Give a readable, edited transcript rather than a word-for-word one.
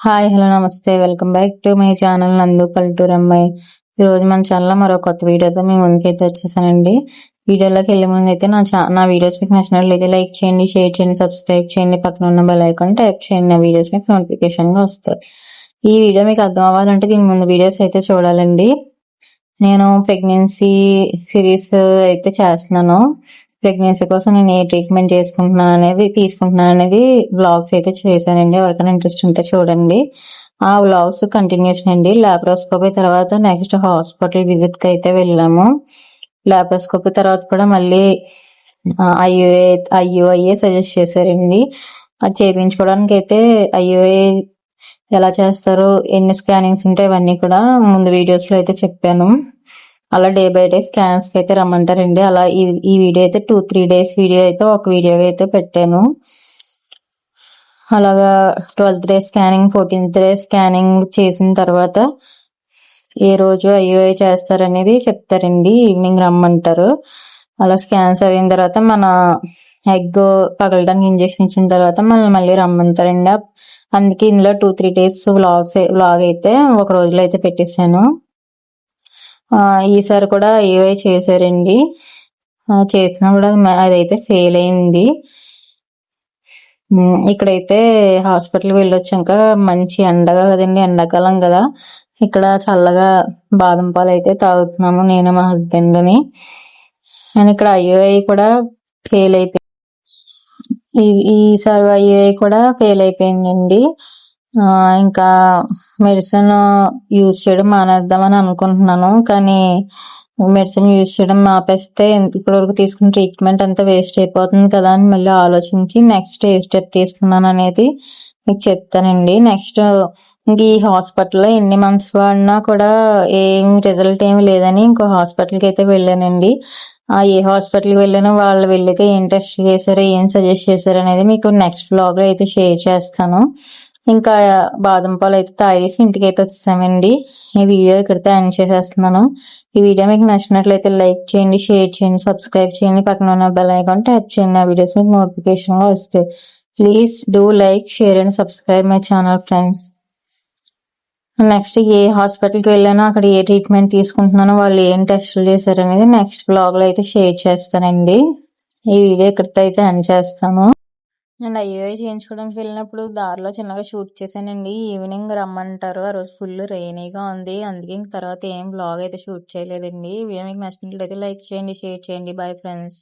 Hi hello నమస్తే welcome back to my channel నందు పల్లెటూరు అమ్మాయి. ఈరోజు మన ఛానల్లో మరో కొత్త వీడియోతో మీ ముందుకైతే వచ్చేసానండి. వీడియోలోకి వెళ్ళే ముందు అయితే నా వీడియోస్ మీకు నచ్చినట్లయితే లైక్ చేయండి, షేర్ చేయండి, సబ్స్క్రైబ్ చేయండి, పక్కన ఉన్న బెల్ ఐకాన్ ట్యాప్ చేయండి. నా వీడియోస్ మీకు నోటిఫికేషన్గా వస్తాయి. ఈ వీడియో మీకు అర్థం అవ్వాలంటే దీని ముందు వీడియోస్ అయితే చూడాలండి. నేను ప్రెగ్నెన్సీ సిరీస్ అయితే చేస్తున్నాను. ప్రెగ్నెన్సీ కోసం నేను ఏ ట్రీట్మెంట్ తీసుకుంటున్నాను అనేది వ్లాగ్స్ అయితే చేశానండి. ఎవరికైనా ఇంట్రెస్ట్ ఉంటే చూడండి. ఆ వ్లాగ్స్ కంటిన్యూషన్ అండి. లాప్రోస్కోపీ తర్వాత నెక్స్ట్ హాస్పిటల్ విజిట్ కి అయితే వెళ్ళాము. లాప్రోస్కోపీ తర్వాత కూడా మళ్ళీ ఐయుఐఏ సజెస్ట్ చేశారండి. అది చేయించుకోవడానికి అయితే ఐయుఐ ఎలా చేస్తారు, ఎన్ని స్కానింగ్స్ ఉంటాయి, ఇవన్నీ కూడా ముందు వీడియోస్ లో అయితే చెప్పాను. అలా డే బై డే స్కాన్స్ కి అయితే రమ్మంటారండి. అలా ఈ వీడియో అయితే 2-3 డేస్ వీడియో అయితే ఒక వీడియో అయితే పెట్టాను. అలాగా 12th day scanning, 14th day scanning చేసిన తర్వాత ఏ రోజు ఐయుఐ చేస్తారనేది చెప్తారండి. ఈవినింగ్ రమ్మంటారు. అలా స్కాన్స్ అయిన తర్వాత మన ఎగ్ పగలడానికి ఇంజెక్షన్ ఇచ్చిన తర్వాత మళ్ళీ రమ్మంటారండి. అందుకే ఇందులో 2-3 డేస్ వ్లాగ్ అయితే ఒక రోజులో అయితే పెట్టేశాను. ఈసారి కూడా ఐయుఐ చేశారండి. చేసినా కూడా అదైతే ఫెయిల్ అయింది. ఇక్కడైతే హాస్పిటల్కి వెళ్ళొచ్చాక మంచి ఎండగా కదండి, ఎండాకాలం కదా, ఇక్కడ చల్లగా బాదం పాలు అయితే తాగుతున్నాము నేను మా హస్బెండ్ ని. అండ్ ఇక్కడ ఐయుఐ కూడా ఫెయిల్ అయిపోయింది. ఈసారి ఐయుఐ కూడా ఫెయిల్ అయిపోయిందండి. ఇంకా మెడిసిన్ యూజ్ చేయడం మానేద్దామని అనుకుంటున్నాను. కానీ మెడిసిన్ యూజ్ చేయడం ఆపేస్తే ఇప్పటివరకు తీసుకున్న ట్రీట్మెంట్ అంతా వేస్ట్ అయిపోతుంది కదా అని మళ్ళీ ఆలోచించి నెక్స్ట్ ఏ స్టెప్ తీసుకున్నాను అనేది మీకు చెప్తానండి. నెక్స్ట్ ఇంక ఈ హాస్పిటల్లో ఎన్ని మంత్స్ వాడినా కూడా రిజల్ట్ ఏమి లేదని ఇంకో హాస్పిటల్కి అయితే వెళ్ళానండి. ఏ హాస్పిటల్కి వెళ్ళానో వాళ్ళు వెళ్ళాక ఏం టెస్ట్ చేశారో, ఏం సజెస్ట్ చేశారో అనేది మీకు నెక్స్ట్ బ్లాగ్ లో అయితే షేర్ చేస్తాను. ఇంకా బాదం పాలు అయితే తాగేసి ఇంటికి అయితే వచ్చేసామండి. ఈ వీడియో ఇక్కడితో ఎండ్ చేసేస్తున్నాను. ఈ వీడియో మీకు నచ్చినట్లయితే లైక్ చేయండి, షేర్ చేయండి, సబ్స్క్రైబ్ చేయండి, పక్కన ఉన్న బెల్ ఐకాన్ ట్యాప్ చేయండి. ఆ వీడియోస్ మీకు నోటిఫికేషన్ గా వస్తాయి. Please do like, share and subscribe my channel friends. Next ఏ హాస్పిటల్కి వెళ్ళానో అక్కడ ఏ ట్రీట్మెంట్ తీసుకుంటున్నానో, వాళ్ళు ఏం టెస్టులు చేశారు అనేది నెక్స్ట్ బ్లాగ్ లో అయితే షేర్ చేస్తానండి. ఈ వీడియో ఇక్కడితో అయితే ఎండ్ చేస్తాను. అండ్ ఐయుఐ చేయించుకోవడానికి వెళ్ళినప్పుడు దారిలో చిన్నగా షూట్ చేశానండి. ఈవినింగ్ రమ్మంటారు. ఆ రోజు ఫుల్ రెయినీగా ఉంది. అందుకే తర్వాత ఏం బ్లాగ్ అయితే షూట్ చేయలేదండి. వీడియో మీకు నచ్చినట్లయితే లైక్ చేయండి, షేర్ చేయండి. Bye friends.